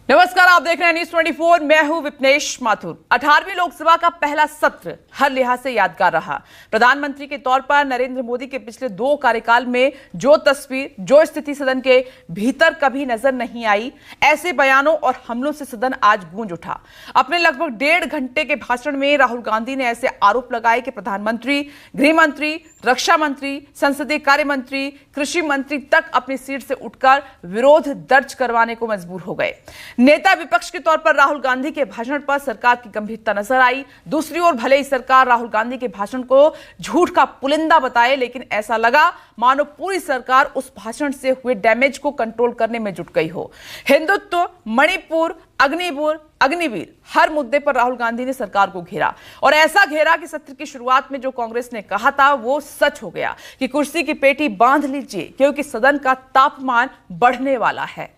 नमस्कार, आप देख रहे हैं न्यूज़ 24। मैं हूं विपनेश माथुर। 18वीं लोकसभा का पहला सत्र हर लिहाज से यादगार रहा। प्रधानमंत्री के तौर पर नरेंद्र मोदी के पिछले 2 कार्यकाल में जो तस्वीर, जो स्थिति सदन के भीतर कभी नजर नहीं आई, ऐसे बयानों और हमलों से सदन आज गूंज उठा। अपने लगभग 1.5 घंटे के भाषण में राहुल गांधी ने ऐसे आरोप लगाए कि प्रधानमंत्री, गृह मंत्री, रक्षा मंत्री, संसदीय कार्य मंत्री, कृषि मंत्री तक अपनी सीट से उठकर विरोध दर्ज करवाने को मजबूर हो गए। नेता विपक्ष के तौर पर राहुल गांधी के भाषण पर सरकार की गंभीरता नजर आई। दूसरी ओर भले ही सरकार राहुल गांधी के भाषण को झूठ का पुलिंदा बताए, लेकिन ऐसा लगा मानो पूरी सरकार उस भाषण से हुए डैमेज को कंट्रोल करने में जुट गई हो। हिंदुत्व, मणिपुर, अग्निवीर, हर मुद्दे पर राहुल गांधी ने सरकार को घेरा, और ऐसा घेरा कि सत्र की शुरुआत में जो कांग्रेस ने कहा था वो सच हो गया कि कुर्सी की पेटी बांध लीजिए, क्योंकि सदन का तापमान बढ़ने वाला है।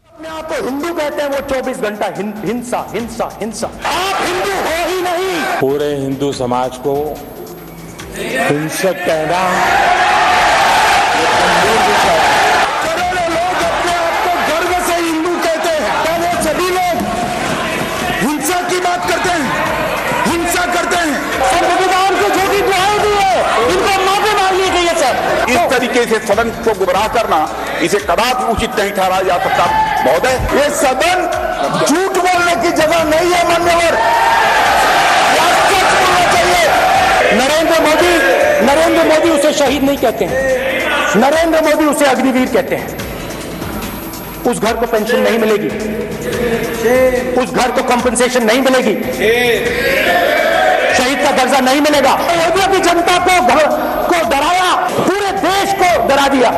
अपने आप को हिंदू कहते हैं, वो 24 घंटा हिंसा हिंसा हिंसा। आप हिंदू हो ही नहीं। पूरे हिंदू समाज को हिंसक कहना करोड़ों लोग अपने आप को गर्व से हिंदू कहते हैं, क्या वो सभी लोग हिंसा की बात करते हैं, हिंसा करते हैं? संविधान को जो भी दुहाई दी है, इनको माफी मांगनी चाहिए सर। इस तरीके से सदन को गुमराह करना, इसे कदापि उचित नहीं ठहराया जा सकता। महोदय, ये सदन झूठ बोलने की जगह नहीं है मान्यवर, सच बोलना चाहिए। नरेंद्र मोदी उसे शहीद नहीं कहते हैं, नरेंद्र मोदी उसे अग्निवीर कहते हैं। उस घर को पेंशन नहीं मिलेगी, उस घर को कंपनसेशन नहीं मिलेगी, शहीद का दर्जा नहीं मिलेगा। अयोध्या की जनता को डराया, पूरे देश को डरा दिया।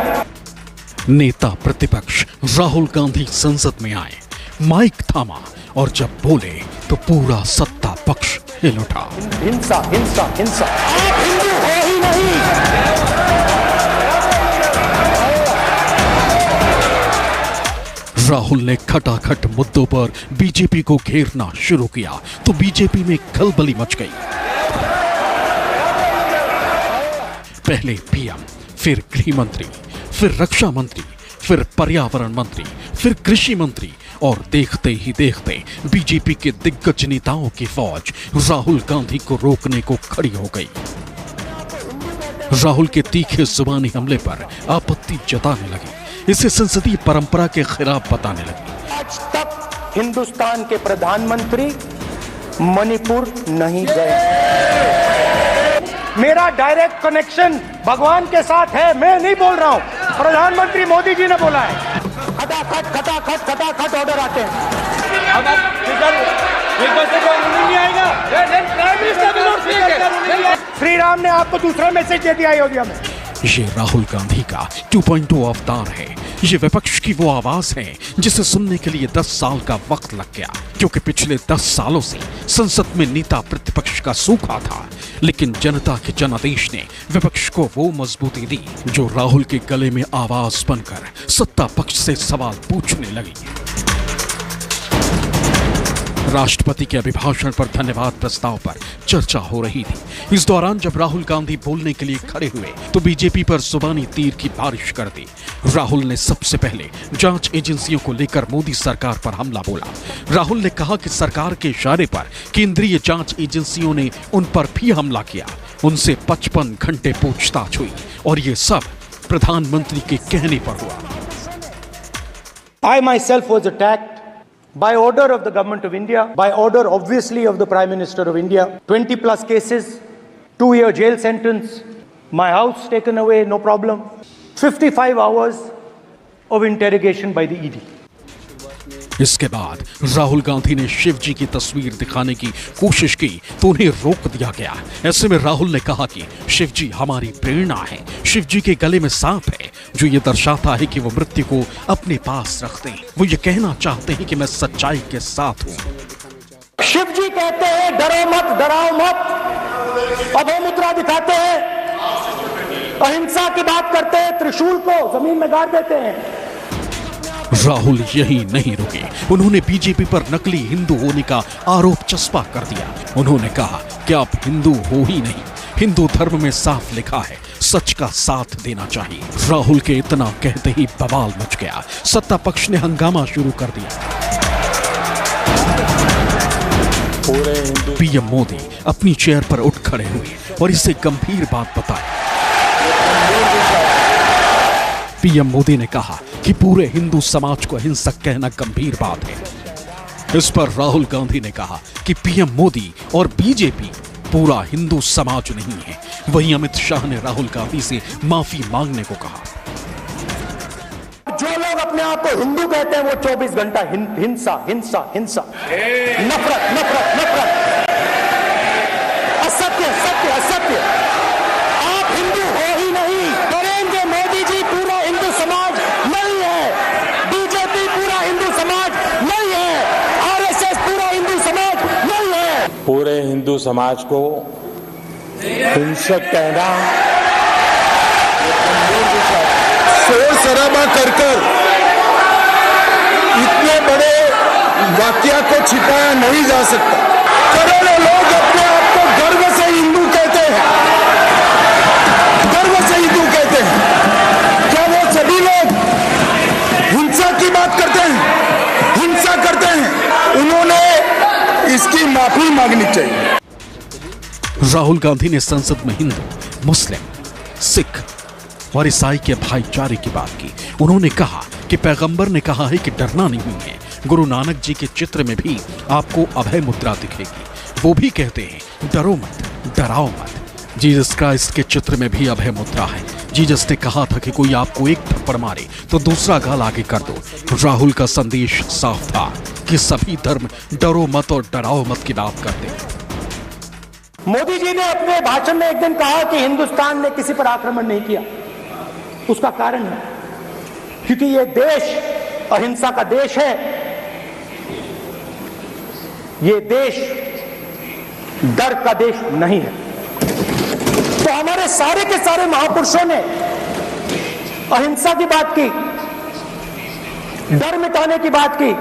नेता प्रतिपक्ष राहुल गांधी संसद में आए, माइक थामा और जब बोले तो पूरा सत्ता पक्ष हिल उठा। हिंसा हिंसा हिंसा। आप हिंदू हो ही नहीं। राहुल ने खटाखट मुद्दों पर बीजेपी को घेरना शुरू किया तो बीजेपी में खलबली मच गई। पहले पीएम, फिर गृह मंत्री, फिर रक्षा मंत्री, फिर पर्यावरण मंत्री, फिर कृषि मंत्री, और देखते ही देखते बीजेपी के दिग्गज नेताओं की फौज राहुल गांधी को रोकने को खड़ी हो गई। राहुल के तीखे जुबानी हमले पर आपत्ति जताने लगी, इसे संसदीय परंपरा के खिलाफ बताने लगी। आज तक हिंदुस्तान के प्रधानमंत्री मणिपुर नहीं गए। मेरा डायरेक्ट कनेक्शन भगवान के साथ है, मैं नहीं बोल रहा हूं, प्रधानमंत्री मोदी जी ने बोला है। खटाखट खटाखट खटाखट ऑर्डर आते हैं। अब श्री राम ने आपको दूसरा मैसेज दे दिया अयोध्या में। ये राहुल गांधी का 2.0 अवतार है। ये विपक्ष की वो आवाज है जिसे सुनने के लिए 10 साल का वक्त लग गया, क्योंकि पिछले 10 सालों से संसद में नेता प्रतिपक्ष का सूखा था। लेकिन जनता के जनादेश ने विपक्ष को वो मजबूती दी जो राहुल के गले में आवाज बनकर सत्ता पक्ष से सवाल पूछने लगी। राष्ट्रपति के अभिभाषण पर धन्यवाद प्रस्ताव पर चर्चा हो रही थी। इस दौरान जब राहुल गांधी बोलने के लिए खड़े हुए तो बीजेपी पर जुबानी तीर की बारिश कर दी। राहुल ने सबसे पहले जांच एजेंसियों को लेकर मोदी सरकार पर हमला बोला। राहुल ने कहा कि सरकार के इशारे पर केंद्रीय जांच एजेंसियों ने उन पर भी हमला किया। उनसे 55 घंटे पूछताछ हुई और ये सब प्रधानमंत्री के कहने पर हुआ। I myself was attacked by order of the government of India, by order obviously of the Prime Minister of India. 20 plus cases, 2-year jail sentence, my house taken away, no problem. 55 hours of interrogation by the ED. इसके बाद राहुल गांधी ने शिव जी की तस्वीर दिखाने की कोशिश की तो उन्हें रोक दिया गया। ऐसे में राहुल ने कहा कि शिव जी हमारी प्रेरणा है, शिव जी के गले में सांप है, जो ये दर्शाता है कि वो मृत्यु को अपने पास रखते हैं। वो ये कहना चाहते हैं कि मैं सच्चाई के साथ हूँ। शिव जी कहते हैं डरो मत, डराओ मत, अभय मुद्रा दिखाते हैं, अहिंसा की बात करते हैं, त्रिशूल को जमीन में गाड़ देते हैं। राहुल यही नहीं रुके, उन्होंने बीजेपी पर नकली हिंदू होने का आरोप चस्पा कर दिया। उन्होंने कहा कि आप हिंदू हो ही नहीं, हिंदू धर्म में साफ लिखा है, सच का साथ देना चाहिए। राहुल के इतना कहते ही बवाल मच गया। सत्ता पक्ष ने हंगामा शुरू कर दिया। पीएम मोदी अपनी चेयर पर उठ खड़े हुए और इसे गंभीर बात बताई। पीएम मोदी ने कहा कि पूरे हिंदू समाज को हिंसक कहना गंभीर बात है। इस पर राहुल गांधी ने कहा कि पीएम मोदी और बीजेपी पूरा हिंदू समाज नहीं है। वहीं अमित शाह ने राहुल गांधी से माफी मांगने को कहा। जो लोग अपने आप को हिंदू कहते हैं वो 24 घंटा हिंसा हिंसा हिंसा, नफरत नफरत नफरत, असत्य सत्य असत्य। आप हिंदू हो ही नहीं। नरेंद्र मोदी जी पूरा हिंदू समाज नहीं है, बीजेपी पूरा हिंदू समाज नहीं है, आरएसएस पूरा हिंदू समाज नहीं है। पूरे हिंदू समाज को हिंसक कहना, शोर शराबा कर इतने बड़े वाकया को छिपाया नहीं जा सकता। करोड़ों लोग अपने आप को गर्व से हिंदू कहते हैं, गर्व से हिंदू कहते हैं। क्या वो सभी लोग हिंसा की बात करते हैं, हिंसा करते हैं? उन्होंने इसकी माफी मांगनी चाहिए। राहुल गांधी ने संसद में हिंदू, मुस्लिम, सिख और ईसाई के भाईचारे की बात की। उन्होंने कहा कि पैगंबर ने कहा है कि डरना नहीं है। गुरु नानक जी के चित्र में भी आपको अभय मुद्रा दिखेगी। वो भी कहते हैं डरो मत, डराओ मत। जीसस क्राइस्ट के चित्र में भी अभय मुद्रा है। जीसस ने कहा था कि कोई आपको एक थप्पड़ मारे तो दूसरा गाल आगे कर दो। राहुल का संदेश साफ था कि सभी धर्म डरो मत और डराओ मत की बात करते हैं। मोदी जी ने अपने भाषण में एक दिन कहा कि हिंदुस्तान ने किसी पर आक्रमण नहीं किया। उसका कारण है क्योंकि यह देश अहिंसा का देश है। यह देश डर का देश नहीं है। तो हमारे सारे के सारे महापुरुषों ने अहिंसा की बात की, डर मिटाने की बात की।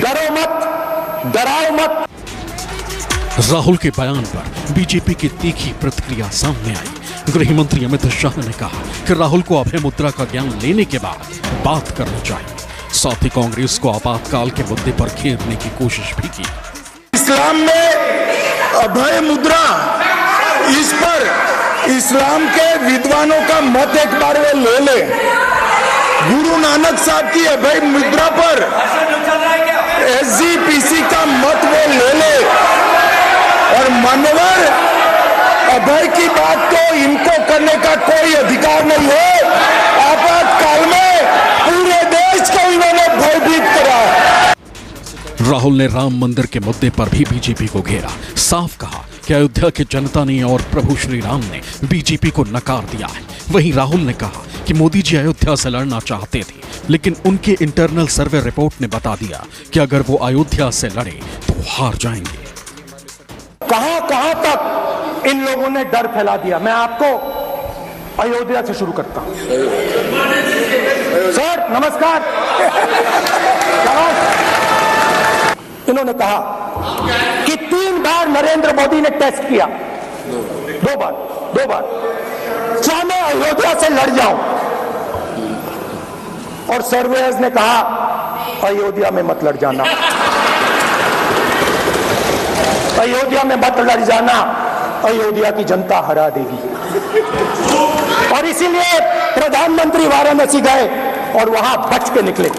डरो मत, डराओ मत। राहुल के बयान पर बीजेपी की तीखी प्रतिक्रिया सामने आई। गृह मंत्री अमित शाह ने कहा कि राहुल को अभय मुद्रा का ज्ञान लेने के बाद बात करनी चाहिए। साथ ही कांग्रेस को आपातकाल के मुद्दे पर घेरने की कोशिश भी की। इस्लाम में अभय मुद्रा, इस पर इस्लाम के विद्वानों का मत एक बार वे ले ले। गुरु नानक साहब की अभय मुद्रा पर एसजीपीसी का मत वो ले ले। और मान्यवर, अभय की बात तो इनको करने का कोई अधिकार नहीं है। आपातकाल में पूरे देश को इन्होंने भयभीत करा। राहुल ने राम मंदिर के मुद्दे पर भी बीजेपी को घेरा। साफ कहा कि अयोध्या की जनता ने और प्रभु श्री राम ने बीजेपी को नकार दिया है। वहीं राहुल ने कहा कि मोदी जी अयोध्या से लड़ना चाहते थे, लेकिन उनके इंटरनल सर्वे रिपोर्ट ने बता दिया कि अगर वो अयोध्या से लड़े तो हार जाएंगे। कहां कहां तक इन लोगों ने डर फैला दिया। मैं आपको अयोध्या से शुरू करता हूं। सर नमस्कार। इन्होंने कहा कि 3 बार नरेंद्र मोदी ने टेस्ट किया, 2 बार क्या मैं अयोध्या से लड़ जाऊं? और सर्वेयर्स ने कहा अयोध्या में मत लड़ जाना, अयोध्या में मत लड़ जाना, अयोध्या की जनता हरा देगी। और इसीलिए प्रधानमंत्री वाराणसी गए और वहां बच के निकले।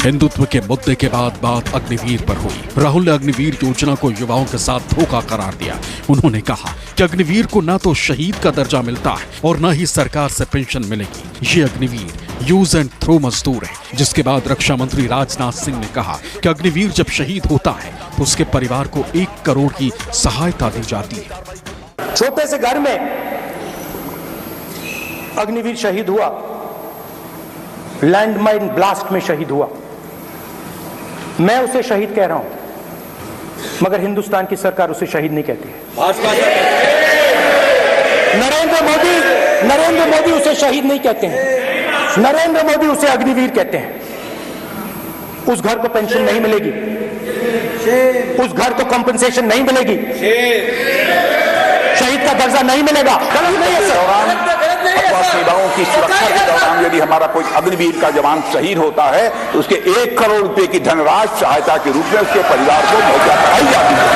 हिंदुत्व के मुद्दे के बाद बात अग्निवीर पर हुई। राहुल ने अग्निवीर योजना को युवाओं के साथ धोखा करार दिया। उन्होंने कहा कि अग्निवीर को न तो शहीद का दर्जा मिलता है और न ही सरकार से पेंशन मिलेगी। ये अग्निवीर यूज एंड थ्रो मजदूर है। जिसके बाद रक्षा मंत्री राजनाथ सिंह ने कहा कि अग्निवीर जब शहीद होता है तो उसके परिवार को 1 करोड़ की सहायता दी जाती है। छोटे से घर में अग्निवीर शहीद हुआ, लैंडमाइन ब्लास्ट में शहीद हुआ। मैं उसे शहीद कह रहा हूं, मगर हिंदुस्तान की सरकार उसे शहीद नहीं कहती है। नरेंद्र मोदी उसे शहीद नहीं कहते हैं। नरेंद्र मोदी उसे अग्निवीर कहते हैं। उस घर को पेंशन नहीं मिलेगी, उस घर को कॉम्पेंसेशन नहीं मिलेगी, शहीद का दर्जा नहीं मिलेगा। गलत नहीं है सर। सेवाओं की सुरक्षा के दौरान यदि हमारा कोई अग्निवीर का जवान शहीद होता है तो उसके 1 करोड़ रुपए की धनराशि सहायता के रूप में उसके परिवार को मुहैया कराई जाती है।